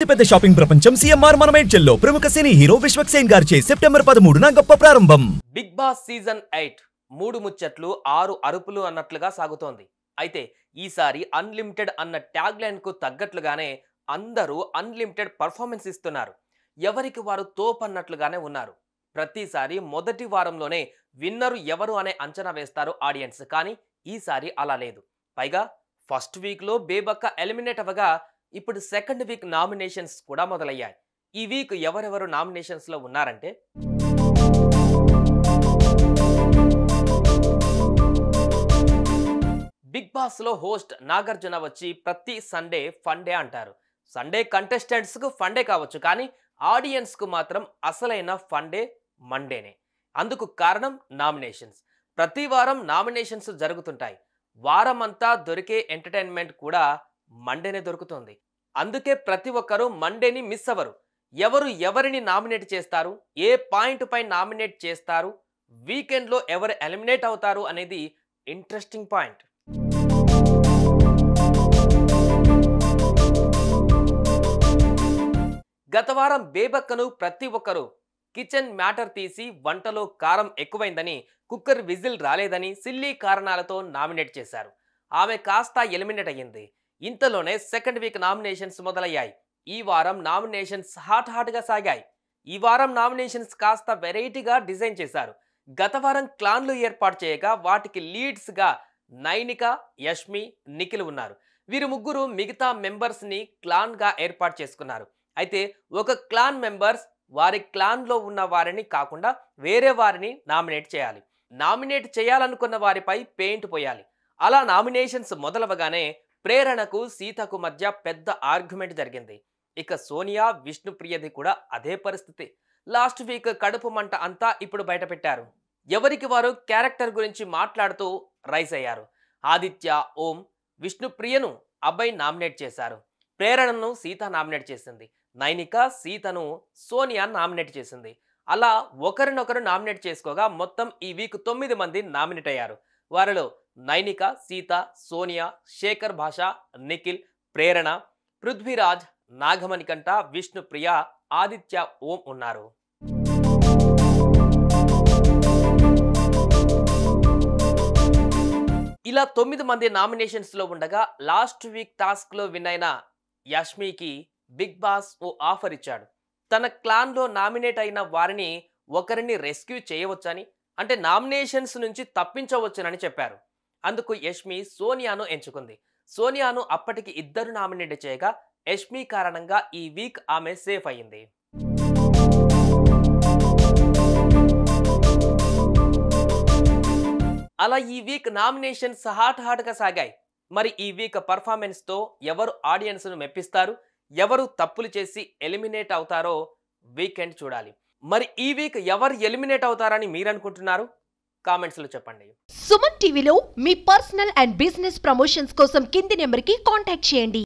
పెద్ద షాపింగ్ ప్రపంచం సిఎంఆర్ మనమేడ్చల్లో ప్రముఖ సినీ హీరో విశ్వక్ సేన్ గారిచే సెప్టెంబర్ 13న గొప్ప ప్రారంభం. బిగ్ బాస్ సీజన్ 8 3 ముచ్చట్లు 6 అరుపులు అన్నట్లుగా సాగుతోంది. అయితే ఈసారి అన్లిమిటెడ్ అన్న ట్యాగ్ లైన్ కు తగ్గట్లుగానే అందరూ అన్లిమిటెడ్ పర్ఫార్మెన్స్ ఇస్తున్నారు. ఎవరికి వారు తోపన్నట్లుగానే ఉన్నారు. ప్రతిసారి మొదటి వారంలోనే విన్నరు ఎవరు అనే అంచనా వేస్తారు ఆడియన్స్. కానీ ఈసారి అలా లేదు. పైగా ఫస్ట్ వీక్ లో బేబక్క ఎలిమినేట్ అవ్వగా ఇప్పుడు సెకండ్ వీక్ నామినేషన్స్ కూడా మొదలయ్యాయి. ఈ వీక్ ఎవరెవరు నామినేషన్స్ లో ఉన్నారంటే బిగ్ బాస్ లో హోస్ట్ నాగార్జున వచ్చి ప్రతి సండే ఫండే అంటారు. సండే కంటెస్టెంట్స్ కు ఫండే కావచ్చు, కానీ ఆడియన్స్ కు మాత్రం అసలైన ఫండే మండేనే. అందుకు కారణం నామినేషన్స్. ప్రతి వారం నామినేషన్స్ జరుగుతుంటాయి. వారం అంతా దొరికే ఎంటర్టైన్మెంట్ కూడా మండేనే దొరుకుతుంది. అందుకే ప్రతి ఒక్కరూ మండేని మిస్ అవ్వరు. ఎవరు ఎవరిని నామినేట్ చేస్తారు, ఏ పాయింట్ పై నామినేట్ చేస్తారు, వీకెండ్ లో ఎవరు ఎలిమినేట్ అవుతారు అనేది ఇంట్రెస్టింగ్ పాయింట్. గత వారం బేబక్కను ప్రతి ఒక్కరూ కిచెన్ మ్యాటర్ తీసి వంటలో కారం ఎక్కువైందని, కుక్కర్ విజిల్ రాలేదని సిల్లీ కారణాలతో నామినేట్ చేశారు. ఆమె కాస్త ఎలిమినేట్ అయ్యింది. ఇంతలోనే సెకండ్ వీక్ నామినేషన్స్ మొదలయ్యాయి. ఈ వారం నామినేషన్స్ హాట్ గా సాగాయి. ఈ వారం నామినేషన్స్ కాస్త వెరైటీగా డిజైన్ చేశారు. గత వారం క్లాన్లు ఏర్పాటు చేయగా వాటికి లీడ్స్ గా నైనిక, యష్మి, నిఖిల్ ఉన్నారు. వీరు ముగ్గురు మిగతా మెంబర్స్ ని క్లాన్ గా ఏర్పాటు చేసుకున్నారు. అయితే ఒక క్లాన్ మెంబర్స్ వారి క్లాన్ లో ఉన్న వారిని కాకుండా వేరే వారిని నామినేట్ చేయాలి. నామినేట్ చేయాలనుకున్న వారిపై పెయింట్ పోయాలి. అలా నామినేషన్స్ మొదలవగానే ప్రేరణకు సీతకు మధ్య పెద్ద ఆర్గ్యుమెంట్ జరిగింది. ఇక సోనియా, విష్ణుప్రియది కూడా అదే పరిస్థితి. లాస్ట్ వీక్ కడుపు మంట అంతా ఇప్పుడు బయట పెట్టారు. ఎవరికి వారు క్యారెక్టర్ గురించి మాట్లాడుతూ రైజ్ అయ్యారు. ఆదిత్య, ఓం, విష్ణుప్రియను అబ్బాయి నామినేట్ చేశారు. ప్రేరణను సీత నామినేట్ చేసింది. నైనిక సీతను సోనియా నామినేట్ చేసింది. అలా ఒకరినొకరు నామినేట్ చేసుకోగా మొత్తం ఈ వీక్ 9 మంది నామినేట్ అయ్యారు. వారిలో నైనిక, సీత, సోనియా, శేఖర్ భాష, నిఖిల్, ప్రేరణ, పృథ్వీరాజ్, నాగమణికంట, విష్ణుప్రియ, ఆదిత్య, ఓం ఉన్నారు. ఇలా 9 మంది నామినేషన్స్ లో ఉండగా లాస్ట్ వీక్ టాస్క్ లో విన్ అయిన యష్మికి బిగ్ బాస్ ఓ ఆఫర్ ఇచ్చాడు. తన క్లాన్ లో నామినేట్ అయిన వారిని ఒకరిని రెస్క్యూ చేయవచ్చని, అంటే నామినేషన్స్ నుంచి తప్పించవచ్చునని చెప్పారు. అందుకు యష్మి సోనియాను ఎంచుకుంది. సోనియాను అప్పటికి ఇద్దరు నామినేట్ చేయగా యష్మి కారణంగా ఈ వీక్ ఆమె సేఫ్ అయ్యింది. అలా ఈ వీక్ నామినేషన్స్ హాట్ గా సాగాయి. మరి ఈ వీక్ పర్ఫార్మెన్స్ తో ఎవరు ఆడియన్స్ ను మెప్పిస్తారు, ఎవరు తప్పులు చేసి ఎలిమినేట్ అవుతారో వీకెండ్ చూడాలి. మరి ఈ వీక్ ఎవరు ఎలిమినేట్ అవుతారని మీరు అనుకుంటున్నారు? కామెంట్స్ లో చెప్పండి. సుమన్ టీవీలో మీ పర్సనల్ అండ్ బిజినెస్ ప్రమోషన్స్ కోసం కింది నెంబర్ కి కాంటాక్ట్ చేయండి.